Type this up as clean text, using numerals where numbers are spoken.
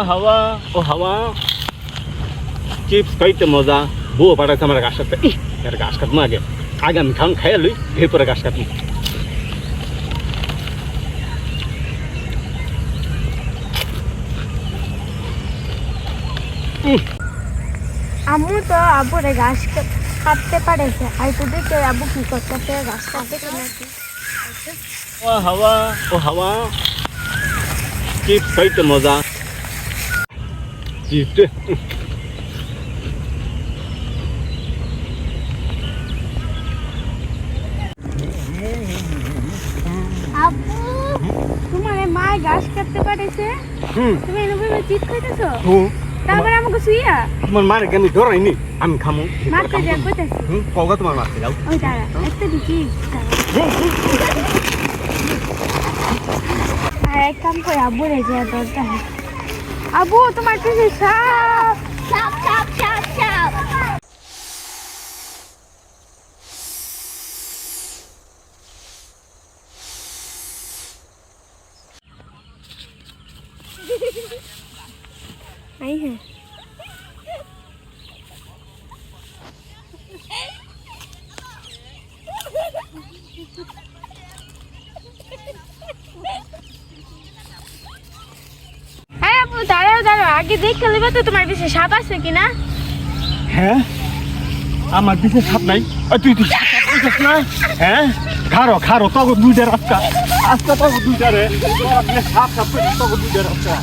হাওয়া ও হাওয়া চিপস খাইতে মজা বউ পাঠাচ্ছে আমার ঘাস কাটতে এর ঘাস কাটবো আগে আগে আমি খান খাইয়া লই এরপরে ঘাস কাটবো আম্মু তো আব্বুরে ঘাস কাটতে পারেছে আর তো দেখে আব্বু কি করতেছে ঘাস কাটতে নাকি ও হাওয়া চিপস খাইতে মজা চিপস আব্বু তোমার মা ঘাস কাটতে পারেছে তুমি এভাবে চিপ খাইতেছো তারপরে আমাকে শুইয়া তোমার মারে আমি ধরাইনি আমি খামো মারতে যা কইতাছি কগা তোমার মারতে যাও ওই দাঁড়া একটা দিচ্ছি আর এক কাম করে আব্বু রেখে দরকার আব্বু তোমার পিছে সাপ সাপ সাপ সাপ সাপ आई है দাঁড়াও দাঁড়াও আগে দেখে নেবে তো তোমার পিছে সাপ আছে কিনা হ্যাঁ আমার পিছে সাপ নাই তুই তুই না হ্যাঁ খারো খারো তখন দুইটা রাস্তা তখন দুইটা রে সাপ সাপ তখন দুইটা রাস্তা